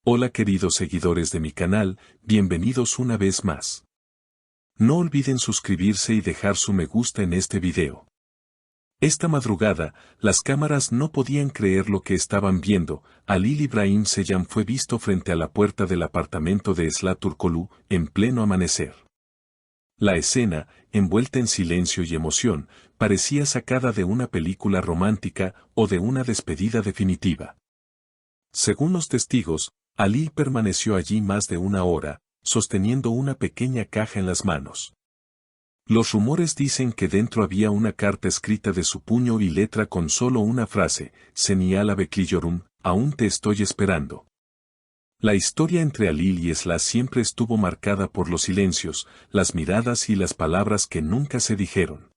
Hola queridos seguidores de mi canal, bienvenidos una vez más. No olviden suscribirse y dejar su me gusta en este video. Esta madrugada, las cámaras no podían creer lo que estaban viendo. Halil İbrahim Ceylan fue visto frente a la puerta del apartamento de Esra Turkoglu, en pleno amanecer. La escena, envuelta en silencio y emoción, parecía sacada de una película romántica o de una despedida definitiva. Según los testigos, Halil permaneció allí más de una hora, sosteniendo una pequeña caja en las manos. Los rumores dicen que dentro había una carta escrita de su puño y letra con solo una frase: "Seni ala bekliyorum, aún te estoy esperando". La historia entre Halil y Esra siempre estuvo marcada por los silencios, las miradas y las palabras que nunca se dijeron.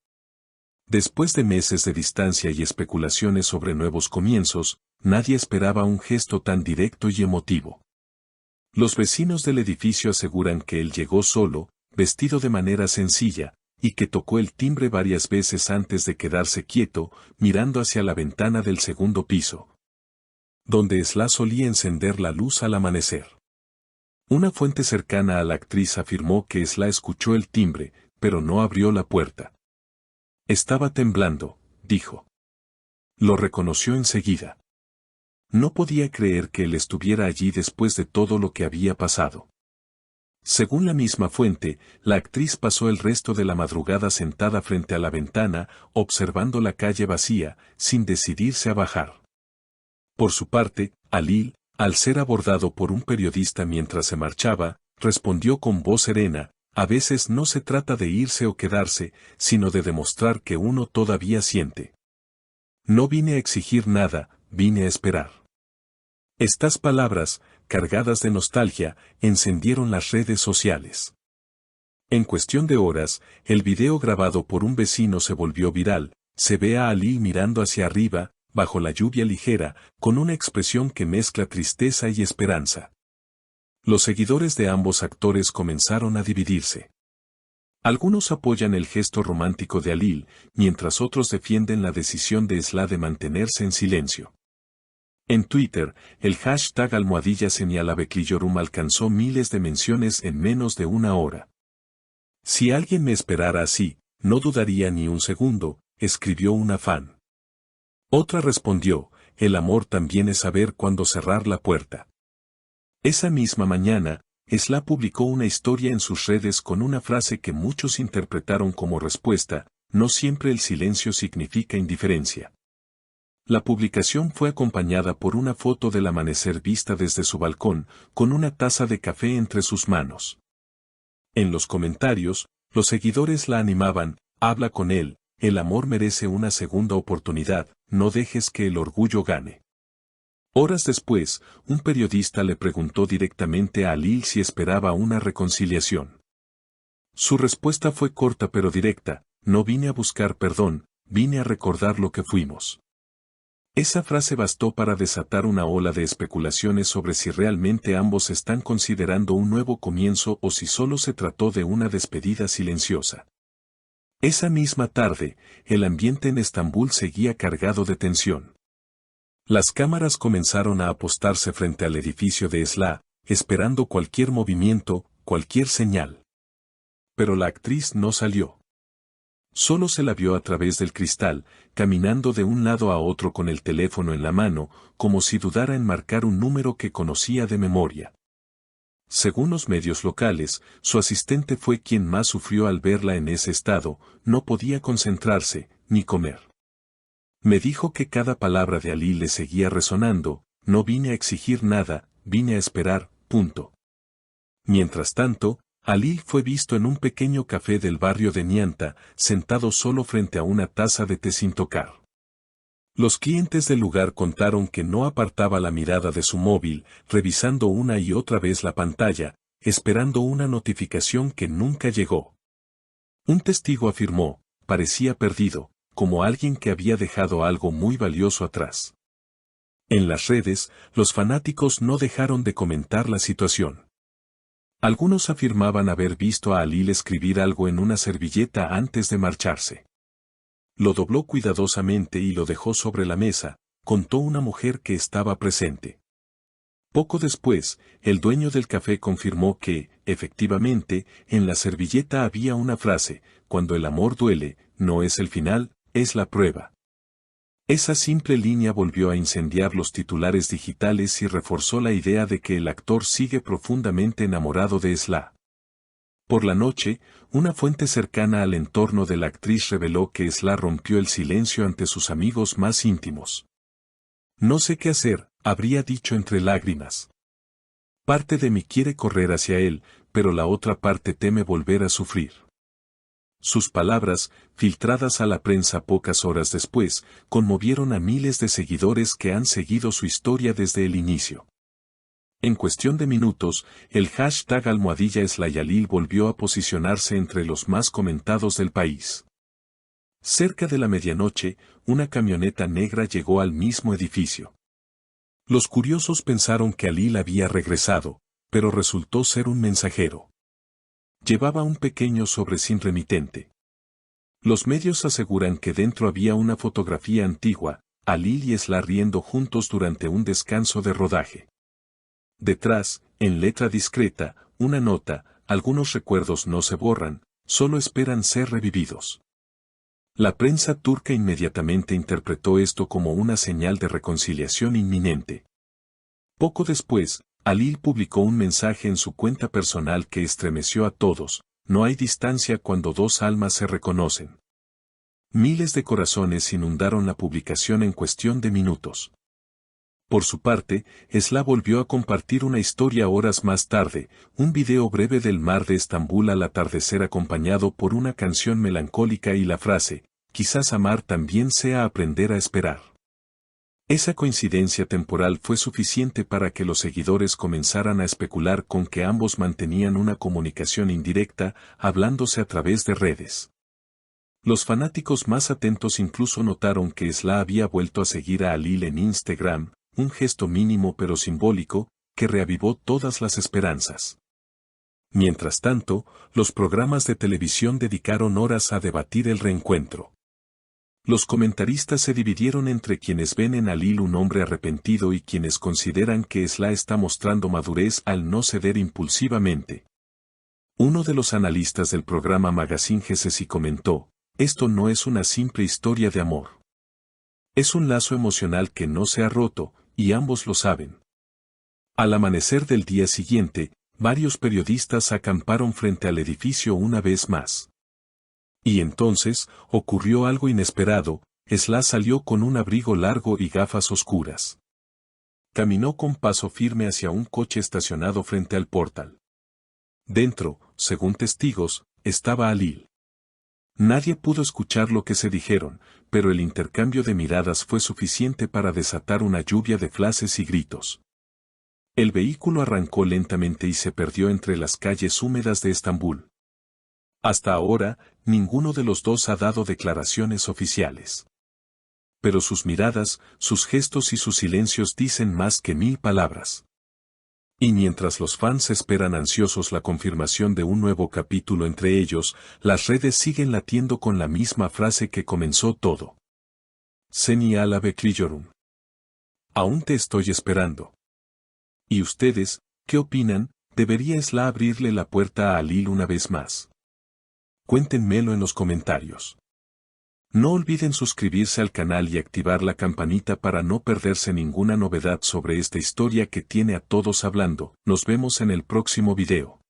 Después de meses de distancia y especulaciones sobre nuevos comienzos, nadie esperaba un gesto tan directo y emotivo. Los vecinos del edificio aseguran que él llegó solo, vestido de manera sencilla, y que tocó el timbre varias veces antes de quedarse quieto, mirando hacia la ventana del segundo piso, donde Esra solía encender la luz al amanecer. Una fuente cercana a la actriz afirmó que Esra escuchó el timbre, pero no abrió la puerta. Estaba temblando, dijo. Lo reconoció enseguida. No podía creer que él estuviera allí después de todo lo que había pasado. Según la misma fuente, la actriz pasó el resto de la madrugada sentada frente a la ventana, observando la calle vacía, sin decidirse a bajar. Por su parte, Halil, al ser abordado por un periodista mientras se marchaba, respondió con voz serena: "A veces no se trata de irse o quedarse, sino de demostrar que uno todavía siente. No vine a exigir nada, vine a esperar". Estas palabras, cargadas de nostalgia, encendieron las redes sociales. En cuestión de horas, el video grabado por un vecino se volvió viral. Se ve a Halil mirando hacia arriba, bajo la lluvia ligera, con una expresión que mezcla tristeza y esperanza. Los seguidores de ambos actores comenzaron a dividirse. Algunos apoyan el gesto romántico de Halil, mientras otros defienden la decisión de Esra de mantenerse en silencio. En Twitter, el hashtag #Seni ala bekliyorum alcanzó miles de menciones en menos de una hora. "Si alguien me esperara así, no dudaría ni un segundo", escribió una fan. Otra respondió: "El amor también es saber cuándo cerrar la puerta". Esa misma mañana, Esra publicó una historia en sus redes con una frase que muchos interpretaron como respuesta: "No siempre el silencio significa indiferencia". La publicación fue acompañada por una foto del amanecer vista desde su balcón, con una taza de café entre sus manos. En los comentarios, los seguidores la animaban: "Habla con él, el amor merece una segunda oportunidad, no dejes que el orgullo gane". Horas después, un periodista le preguntó directamente a Halil si esperaba una reconciliación. Su respuesta fue corta pero directa: "No vine a buscar perdón, vine a recordar lo que fuimos". Esa frase bastó para desatar una ola de especulaciones sobre si realmente ambos están considerando un nuevo comienzo o si solo se trató de una despedida silenciosa. Esa misma tarde, el ambiente en Estambul seguía cargado de tensión. Las cámaras comenzaron a apostarse frente al edificio de Esra, esperando cualquier movimiento, cualquier señal. Pero la actriz no salió. Solo se la vio a través del cristal, caminando de un lado a otro con el teléfono en la mano, como si dudara en marcar un número que conocía de memoria. Según los medios locales, su asistente fue quien más sufrió al verla en ese estado. No podía concentrarse, ni comer. "Me dijo que cada palabra de Halil le seguía resonando: no vine a exigir nada, vine a esperar, punto". Mientras tanto, Halil fue visto en un pequeño café del barrio de Nianta, sentado solo frente a una taza de té sin tocar. Los clientes del lugar contaron que no apartaba la mirada de su móvil, revisando una y otra vez la pantalla, esperando una notificación que nunca llegó. Un testigo afirmó: "Parecía perdido, como alguien que había dejado algo muy valioso atrás". En las redes, los fanáticos no dejaron de comentar la situación. Algunos afirmaban haber visto a Halil escribir algo en una servilleta antes de marcharse. Lo dobló cuidadosamente y lo dejó sobre la mesa, contó una mujer que estaba presente. Poco después, el dueño del café confirmó que, efectivamente, en la servilleta había una frase: cuando el amor duele, no es el final, es la prueba. Esa simple línea volvió a incendiar los titulares digitales y reforzó la idea de que el actor sigue profundamente enamorado de Sla. Por la noche, una fuente cercana al entorno de la actriz reveló que Sla rompió el silencio ante sus amigos más íntimos. No sé qué hacer, habría dicho entre lágrimas. Parte de mí quiere correr hacia él, pero la otra parte teme volver a sufrir. Sus palabras, filtradas a la prensa pocas horas después, conmovieron a miles de seguidores que han seguido su historia desde el inicio. En cuestión de minutos, el hashtag #SlaYalil volvió a posicionarse entre los más comentados del país. Cerca de la medianoche, una camioneta negra llegó al mismo edificio. Los curiosos pensaron que Alil había regresado, pero resultó ser un mensajero. Llevaba un pequeño sobre sin remitente. Los medios aseguran que dentro había una fotografía antigua, Alil y Sla riendo juntos durante un descanso de rodaje. Detrás, en letra discreta, una nota: algunos recuerdos no se borran, solo esperan ser revividos. La prensa turca inmediatamente interpretó esto como una señal de reconciliación inminente. Poco después, Alil publicó un mensaje en su cuenta personal que estremeció a todos: no hay distancia cuando dos almas se reconocen. Miles de corazones inundaron la publicación en cuestión de minutos. Por su parte, Sla volvió a compartir una historia horas más tarde, un video breve del mar de Estambul al atardecer acompañado por una canción melancólica y la frase: quizás amar también sea aprender a esperar. Esa coincidencia temporal fue suficiente para que los seguidores comenzaran a especular con que ambos mantenían una comunicación indirecta, hablándose a través de redes. Los fanáticos más atentos incluso notaron que Sla había vuelto a seguir a Alil en Instagram, un gesto mínimo pero simbólico, que reavivó todas las esperanzas. Mientras tanto, los programas de televisión dedicaron horas a debatir el reencuentro. Los comentaristas se dividieron entre quienes ven en Alil un hombre arrepentido y quienes consideran que Sla está mostrando madurez al no ceder impulsivamente. Uno de los analistas del programa Magazine GCC comentó: esto no es una simple historia de amor. Es un lazo emocional que no se ha roto, y ambos lo saben. Al amanecer del día siguiente, varios periodistas acamparon frente al edificio una vez más. Y entonces, ocurrió algo inesperado: Sla salió con un abrigo largo y gafas oscuras. Caminó con paso firme hacia un coche estacionado frente al portal. Dentro, según testigos, estaba Alil. Nadie pudo escuchar lo que se dijeron, pero el intercambio de miradas fue suficiente para desatar una lluvia de flashes y gritos. El vehículo arrancó lentamente y se perdió entre las calles húmedas de Estambul. Hasta ahora, ninguno de los dos ha dado declaraciones oficiales. Pero sus miradas, sus gestos y sus silencios dicen más que 1000 palabras. Y mientras los fans esperan ansiosos la confirmación de un nuevo capítulo entre ellos, las redes siguen latiendo con la misma frase que comenzó todo. Seni ala bekliyorum. Aún te estoy esperando. ¿Y ustedes, qué opinan? ¿Debería Sla abrirle la puerta a Alil una vez más? Cuéntenmelo en los comentarios. No olviden suscribirse al canal y activar la campanita para no perderse ninguna novedad sobre esta historia que tiene a todos hablando. Nos vemos en el próximo video.